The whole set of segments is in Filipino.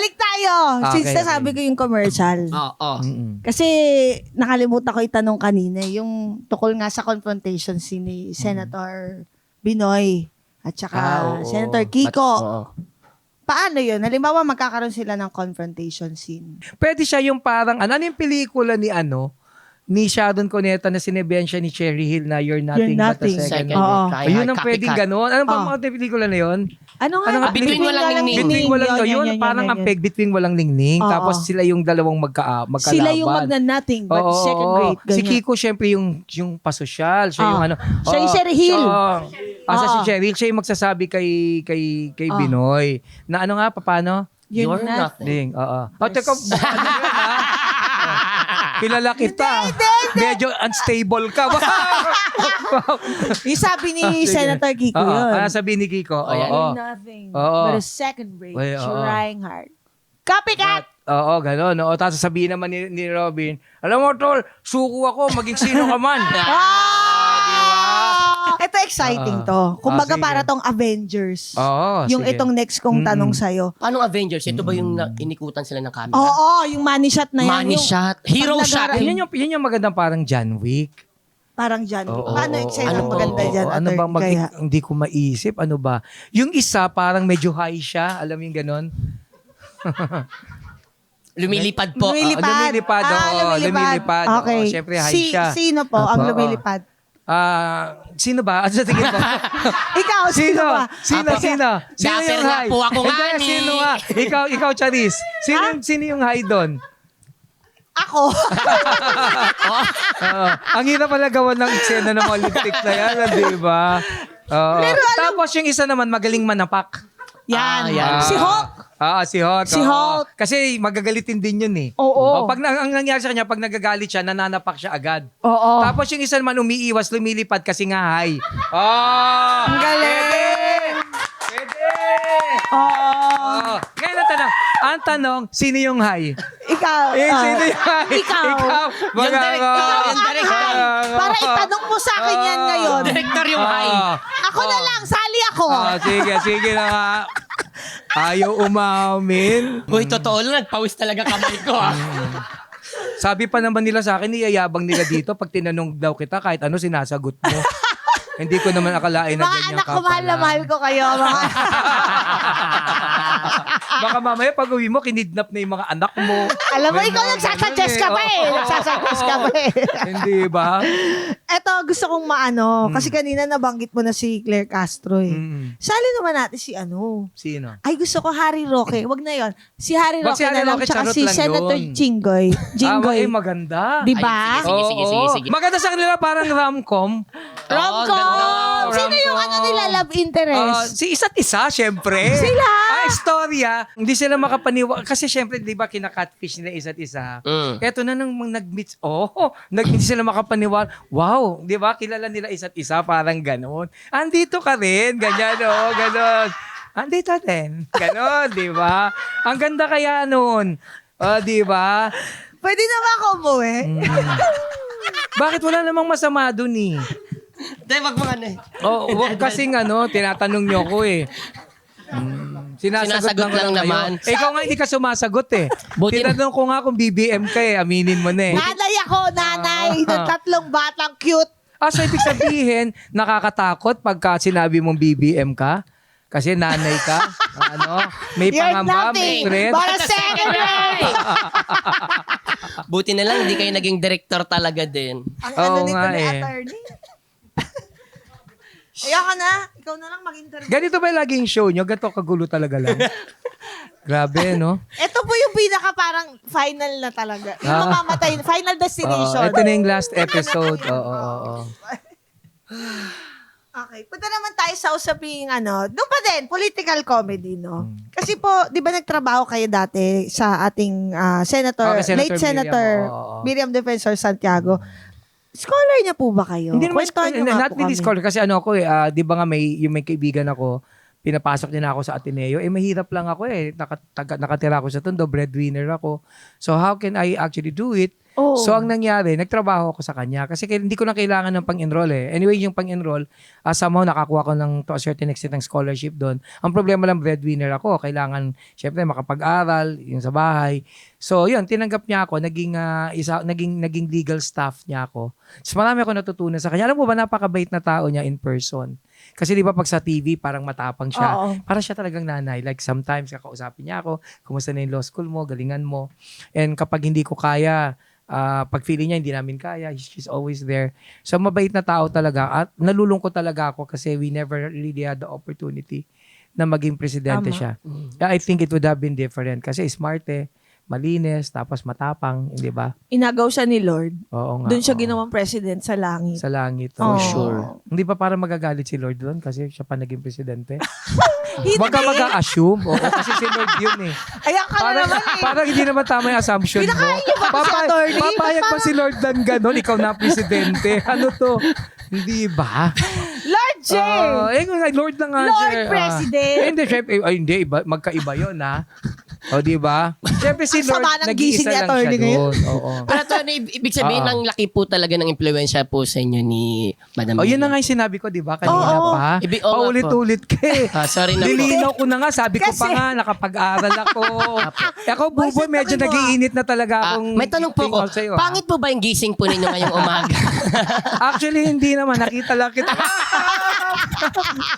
Balik tayo. Since nasabi ko yung commercial. Oo. Kasi nakalimutan ko itanong kanina, yung tukol nga sa confrontation scene ni Senator Binoy at saka Senator Kiko. Oo. Paano yun? Halimbawa, magkakaroon sila ng confrontation scene. Pwede siya yung parang, ano yung pelikula ni Sharon Cuneta na sinabihan siya ni Cherry Hill na You're Nothing, But a Second. Oo. Ayun ang pwedeng gano'n. Ano ba mga pelikula na yun? Ano nga? Ano nga? Between Walang Ningning. Between walang yun, parang ang peg between walang ningning. Oo. Tapos sila yung dalawang magkalaban. Sila yung magna-nothing but Oo, second rate. Si Ganyan. Kiko, syempre, yung pasosyal. Siya yung ano. Siya yung Cherry Hill. Si Cherry Hill, siya yung magsasabi kay Binoy. Na ano nga, paano? You're You're nothing. Oo. Teka, ano yun, ha? Kilala kita. Medyo unstable ka. Yung sabi ni Senator Kiko yun. Sabi ni Kiko. You're nothing Oo. but a second rate. Ay, oo. Trying hard. Copycat! Oo, gano'n. Oo, tapos sabihin naman ni Robin, alam mo, tol, suko ako, maging sino ka man. Ito exciting to. Kumbaga sige. para tong Avengers. Oo, Yung sige. itong next kong tanong sa'yo. Paano Avengers? Ito ba yung inikutan sila ng camera? Oo, yung money shot na yan. Money yung, shot. Hero pag shot. nag-aral- Yun yung magandang parang John Wick. Parang dyan. Oo, Paano oo, excited ano ang to? maganda dyan? Ano Attorney? bang Kaya, hindi ko maisip? Ano ba? Yung isa, parang medyo high siya. Alam mo yung gano'n? Lumilipad po. lumilipad. lumilipad. Okay. Oo, syempre high siya. Sino po ang Oo. lumilipad? Sino ba? Ano sa tingin mo? Ikaw, sino ba? Sino Dapper yung nga high? po ako nga Hindi, ni. sino nga? Ikaw, Charis. Sino yung high doon? Ako. Ang hirap pala gawa ng eksena ng Olympic na yan, di ba? Tapos yung isa naman, magaling manapak. Yan. yan. Si Hulk. Si Hulk. Si oo. Hulk. Kasi magagalitin din yun eh. Oo. Pag ang nangyari sa kanya, pag nagagalit siya, nananapak siya agad. Oo. Tapos yung isa naman umiiwas, lumilipad kasi nga high. Ang galing. Pwede! Oo. Ngayon ang tanong, sino yung high? Ikaw. Sino yung high? Ikaw. Yung director. Para itanong mo sa akin yan ngayon. Director yung high. Ako na lang, sali ako. Sige na nga. Ayaw umamin. Uy, totoo lang. Nagpawis talaga kamay ko. Sabi pa naman nila sa akin, niyayabang nila dito. Pag tinanong daw kita, kahit ano sinasagot mo. Hindi ko naman akalain na Mga ganyan anak ka ko, mahal na pala. mahal ko kayo. Mga... Baka mamaya pag uwi mo, kinidnap na yung mga anak mo. Alam mo, May ikaw mga nagsasuggest ka ganun pa eh. Oo. Nagsasuggest ka pa eh. Hindi ba? Eto, gusto kong maano. Kasi kanina nabanggit mo na si Claire Castro eh. Sali naman natin si ano. Sino? Ay, gusto ko Harry Roque. Wag na yon. Si Harry Wag Roque si Harry na lang. Roque, Tsaka charot si lang Senator yun. Jinggoy. Jinggoy. Maganda. Di ba? Ay, sige. Maganda sa kanila parang rom-com. Rom-com! Sino yung ano nila love interest? Si isa't isa, syempre. Sila? Istorya. Hindi sila makapaniwala. Kasi syempre, di ba, kinaka-catfish nila isa't isa. Eto na nung nag-meet, hindi sila makapaniwala. Wow, di ba, kilala nila isa't isa, parang ganon. Andito ka rin, ganyan, ganon. Andito din, ganon, di ba? Ang ganda kaya nun. Di ba? Pwede na ba ako umuwi? Bakit wala namang masama dun eh? Hindi, wag mo ano eh. Wag kasing tinatanong nyo ko eh. Sinasagot lang naman. Kayo. Ikaw nga hindi ka sumasagot eh. Buti na- Tinanong ko nga kung BBM ka eh. Aminin mo na eh. Nanay ako, nanay. Ng tatlong batang cute. So ibig sabihin, nakakatakot pagka sinabi mong BBM ka? Kasi nanay ka? May You're pangamba, nothing may threat. but a second rate. Buti na lang, hindi kayo naging director talaga din. Ang ano Oo nito nga ni eh. attorney. Ayoko na. Ikaw na lang mag-interview. Ganito ba yung laging show nyo? Ganito kagulo talaga lang. Grabe, no? Ito po yung pinaka parang final na talaga. Yung mamamatay, final destination. Ito na yung last episode. Oo. Okay, punta naman tayo sa usaping doon pa din, political comedy, no? Kasi po, di ba nagtrabaho kayo dati sa ating Senator, Okay, Senator late Miriam, Senator oo. Miriam Defensor Santiago. Scholar niya po ba kayo? Hindi naman, Kwentuhan niyo nga not po really kami. scholar. Kasi ako di ba nga yung may kaibigan ako, pinapasok din ako sa Ateneo. Mahirap lang ako eh. Nakatira ako sa Tondo, breadwinner ako. So how can I actually do it? Oo. So, ang nangyari, nagtrabaho ako sa kanya kasi hindi ko na kailangan ng pang-enroll eh. Anyway, yung pang-enroll, somehow nakakuha ko ng to a certain extent ng scholarship doon. Ang problema lang, breadwinner ako. Kailangan, syempre, makapag-aral, yung sa bahay. So, yun, tinanggap niya ako, naging legal staff niya ako. So, marami ako natutunan sa kanya. Alam mo ba, napakabait na tao niya in person. Kasi di ba pag sa TV, parang matapang siya. Oo. Para siya talagang nanay. Like sometimes, kakausapin niya ako, kumusta na yung law school mo, galingan mo. And kapag hindi ko kaya, pag feeling niya hindi namin kaya, she's always there. So mabait na tao talaga at nalulungkot talaga ako kasi we never really had the opportunity na maging presidente Tama. siya. I think it would have been different kasi smart malinis, tapos matapang, hindi ba? Inagaw siya ni Lord. Oo nga. Doon siya oo. ginawang president sa langit. Sa langit. Oh. sure. Hindi pa para magagalit si Lord doon kasi siya pa naging presidente? Hindi. Wag ka mag-assume. Oo, kasi si Lord yun eh. Ayan ka na Parang, naman eh. parang hindi naman tama yung assumption mo. Pinakain niyo ba to si attorney? Papayag pa si Lord Dan ganon, ikaw na presidente. Ano to? Hindi ba? Lord J! Lord na nga Lord siya. President. Hindi, syempre, hindi, magkaiba yun ha. O, di ba? Syempre si Ang Lord, sama ng gising nag-iisa ni lang attorney siya ngayon. doon. Oo. Pero ito, ibig sabihin, Oo. ang laki po talaga ng impluensya po sa inyo ni Madam O, yun na Mia. nga yung sinabi ko, di ba? Kanina Oo. pa. Oo nga po. Paulit-ulit ka eh. Sorry na po. Nilinaw ko na nga, sabi ko pa Kasi- nga, nakapag-aral ako. Ako, Buboy, Boys, medyo sabi mo, nag-iinit na talaga akong May tanong po thing ko, out sa'yo, pangit po ba yung gising po ninyo ngayong umaga? Actually, hindi naman. Nakita lang kita.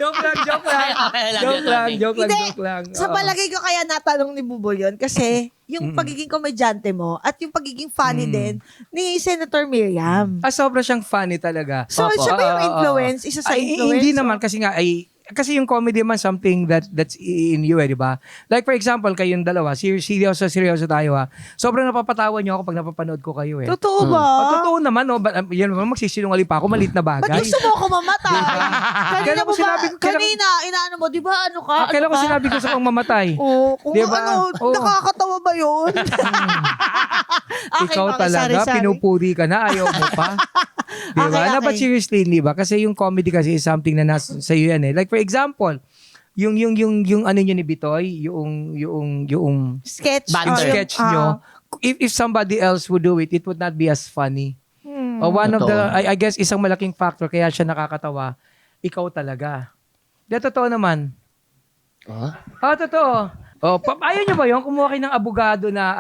Joke lang. Okay lang. Hindi. Joke lang. Sa Oo. palagay ko kaya natanong ni Buboy yun kasi yung pagiging komedyante mo at yung pagiging funny din ni Senator Miriam. Sobra siyang funny talaga. So, Opo. siya ba yung Oo. influence? Isa sa Ay, influence? Hindi naman kasi yung comedy man something that's in you di ba? Like for example, kayong dalawa, seryoso tayo ha. Sobrang napapatawa niyo ako pag napapanood ko kayo eh. Totoo ba? Totoo naman, no? Yan naman, magsisinungaling pa ako, malit na Ba't bagay. gusto mo ako mamatay? Kanina Kailan ko mo ba? sinabi ko- Kanina, inaano mo, di ba ano ka? Kailan ko ka? sinabi ko sa kong mamatay? Oo, kung Di ba? ano, Oo. nakakatawa ba yun? Ikaw talaga, pinupuri ka na, ayaw mo pa. Di ba? Okay, Na, but okay. seriously, di ba? Kasi yung comedy kasi is something na sa iyo yan eh. Like for example, yung ano nyo ni Bitoy, yung Sketch. Banter. sketch nyo, if somebody else would do it, it would not be as funny. One of the, Totoo. I guess, isang malaking factor kaya siya nakakatawa, ikaw talaga. Di, totoo naman. Totoo. Ayaw nyo ba yun? Kumuha kayo ng abogado na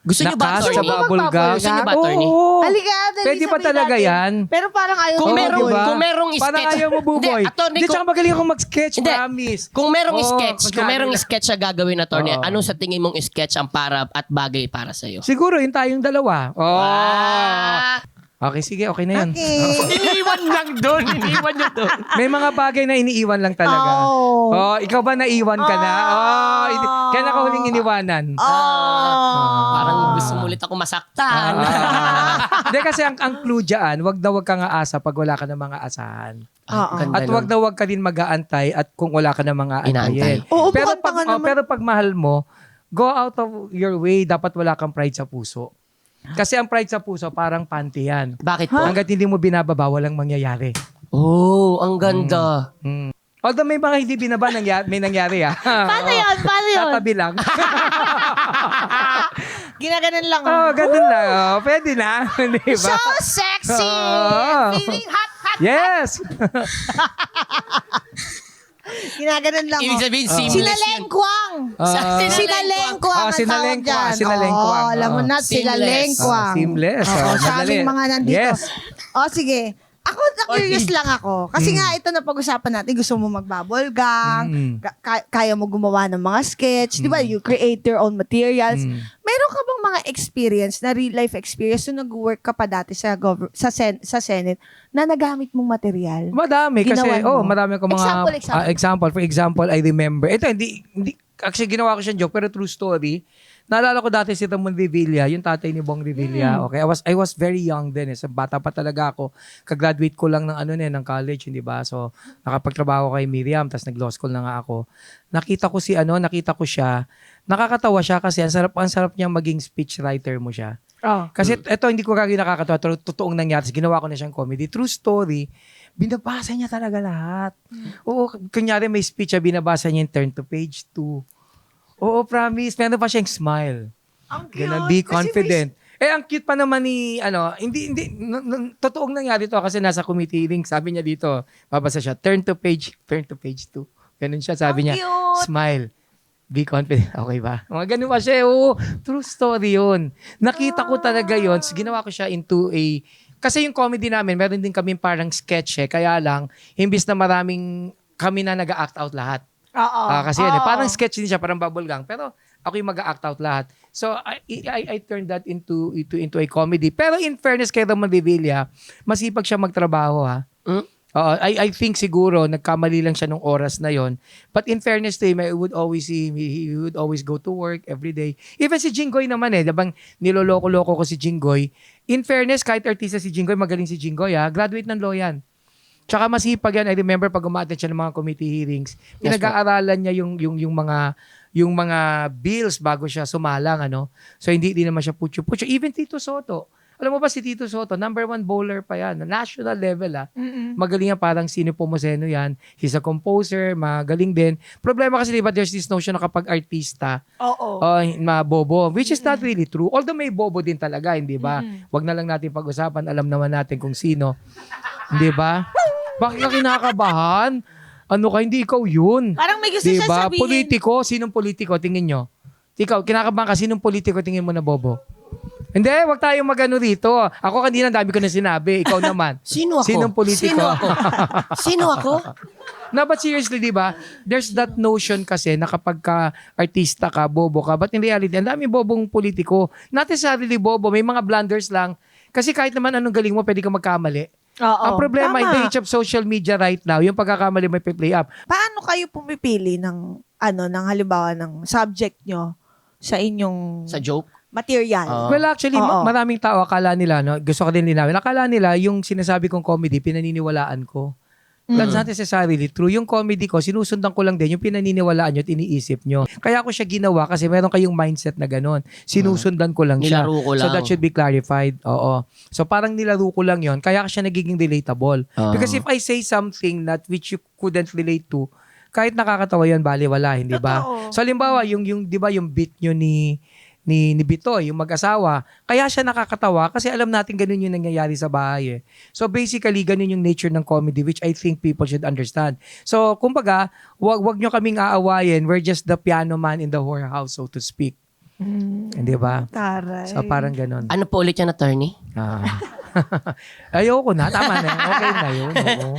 Gusto nyo ba, nakas sa attorney? bubble gum? Gusto nyo ba, attorney? Oo. Halika, dali, Pwede ba sabihin talaga natin. yan? Pero parang ayaw Kung mo, merong- Buboy. kung merong Parang sketch- ayaw mo, Buboy. Hindi, attorney, Hindi, tsaka magaling akong mag-sketch, Hindi. promise. Kung merong Oo, kung merong kunyari. sketch na gagawin na attorney, Oo. anong sa tingin mong sketch ang para at bagay para sa iyo? Siguro, yung tayong dalawa. Ah! Okay, sige, okay na yan. Okay. Iniiwan lang doon. Iniiwan nyo doon. May mga bagay na iniiwan lang talaga. Oh. Ikaw ba naiwan ka na? Kailan ka huling iniwanan? Parang gusto mo ulit ako masaktan. Hindi kasi ang clue dyan, wag kang aasa pag wala ka ng mga asahan. Oo. Ganda At nun. wag ka din mag-aantay at kung wala ka ng mga Inaantay. antayin. Oo, pero bukanta nga naman. pero pag mahal mo, go out of your way, dapat wala kang pride sa puso. Kasi ang pride sa puso, parang panty yan. Bakit po? Hanggat hindi mo binababa, walang mangyayari. Oh, ang ganda. Although may mga hindi binaba, may nangyari Paano yun? Paano yun? Tatabi lang. Ginaganan lang. Ganun lang. Pwede na. Di ba? So sexy! Feeling hot. Yes! Ginaganan lang. Ibig sabihin, seamless yun. Sinalengkwang. Sinalengkwang. ang tawag dyan. Sinalengkwang. Alam mo na, silalengkwang. Seamless. Oo, sa Madali. aming mga nandito. Yes. Sige. Ako, na-curious lang ako. Kasi nga, ito na pag-usapan natin, gusto mo mag-bubble gang, kaya mo gumawa ng mga sketch, di ba? You create your own materials. Meron ka bang mga experience, na real-life experience, nung nag-work ka pa dati sa Senate, na nagamit mong material? Madami kasi Ginawan mo? marami ko mga Example. For example, I remember. Ito hindi actually ginawa ko siyang joke pero true story. Naalala ko dati si Ramon Revilla, yung tatay ni Bong Revilla. Okay, I was very young then. Sa bata pa talaga ako. Kagraduate ko lang ng ng college, hindi ba? So, nakapagtrabaho kay Miriam, tapos nag-law school na nga ako. Nakita ko siya. Nakakatawa siya kasi ang sarap niya maging speechwriter mo siya. Kasi ito hindi ko kagaya nakakatawa, pero totoong nangyari. Ginawa ko na siyang comedy. True story. Binabasa niya talaga lahat. Oo, kunyari may speech siya, binabasa niya yung turn to page 2. Oo, promise. Meron pa siyang smile. Ang cute. Ganun, be Kasi confident. ang cute pa naman ni, hindi, totoong nangyari to kasi nasa committee hearing, sabi niya dito, babasa siya, turn to page 2. Ganun siya, sabi niya, cute. smile. Be confident. Okay ba? Mga ganun pa siya. Oo, true story yun. Nakita ko talaga yun. Ginawa ko siya into a... Kasi yung comedy namin, meron din kami parang sketch Kaya lang, imbis na maraming kami na nag-act out lahat. Oo. Kasi yun, parang sketch din siya, parang bubble gang. Pero ako yung mag-act out lahat. So, I turned that into a comedy. Pero in fairness kay Ramon Revilla, masipag siya magtrabaho ha. I think siguro nagkamali lang siya nung oras na yon. But in fairness to him, I would always see him, he would always go to work every day. Even si Jinggoy naman dabang niloloko-loko ko si Jinggoy. In fairness, kahit artista si Jinggoy, magaling si Jinggoy graduate ng law yan. Tsaka masipag yan. I remember pag umattend siya ng mga committee hearings, pinag-aaralan niya yung mga bills bago siya sumalang, So hindi din naman siya putyo-putyo. Even Tito Soto. Alam mo ba si Tito Soto, number 1 bowler pa yan. National level Magaling yan, parang Sino Pomoceno yan. He's a composer, magaling din. Problema kasi diba, there's this notion na kapag artista, mabobo. Which is not really true. Although may bobo din talaga, hindi ba? Wag na lang natin pag-usapan, alam naman natin kung sino. Hindi ba? Bakit ka kinakabahan? Hindi ikaw yun. Parang may gusto siya sabihin. Politiko, sinong politiko? Tingin nyo. Ikaw, kinakabahan ka, sinong politiko tingin mo na bobo? Hindi, wag tayong magano rito. Ako kanina dami ko na sinabi. Ikaw naman. Sino ako? Sinong politiko? Sino ako? No, but seriously, di ba? There's that notion kasi na kapag ka artista ka, bobo ka. But in reality, ang daming bobong politiko. Not necessarily bobo. May mga blunders lang. Kasi kahit naman anong galing mo, pwede ka magkamali. Ang problema, in the age of social media right now, yung pagkakamali may play up. Paano kayo pumipili ng halimbawa ng subject nyo sa inyong Sa joke? material? Well, actually, maraming tao akala nila, gusto ko din linawin, akala nila yung sinasabi kong comedy, pinaniniwalaan ko. That's not necessarily true. Yung comedy ko, sinusundan ko lang din yung pinaniniwalaan nyo at iniisip nyo. Kaya ako siya ginawa kasi meron kayong mindset na ganun. Sinusundan ko lang siya. Nilaro ko lang. So that should be clarified. Oo. So parang nilaro ko lang yon, kaya siya nagiging relatable. Because if I say something that which you couldn't relate to, kahit nakakatawa yun, baliwala, hindi ba? So halimbawa, yung 'di ba yung beat nyo ni Bitoy, yung mag-asawa, kaya siya nakakatawa kasi alam natin ganun yung nangyayari sa bahay. So basically, ganun yung nature ng comedy which I think people should understand. So kumbaga, wag nyo kaming aawayin. We're just the piano man in the whorehouse, so to speak. Hindi ba? Taray. So parang ganun. Ano po ulit yan, attorney? Ayoko na. Tama na. Okay na yun. Oo.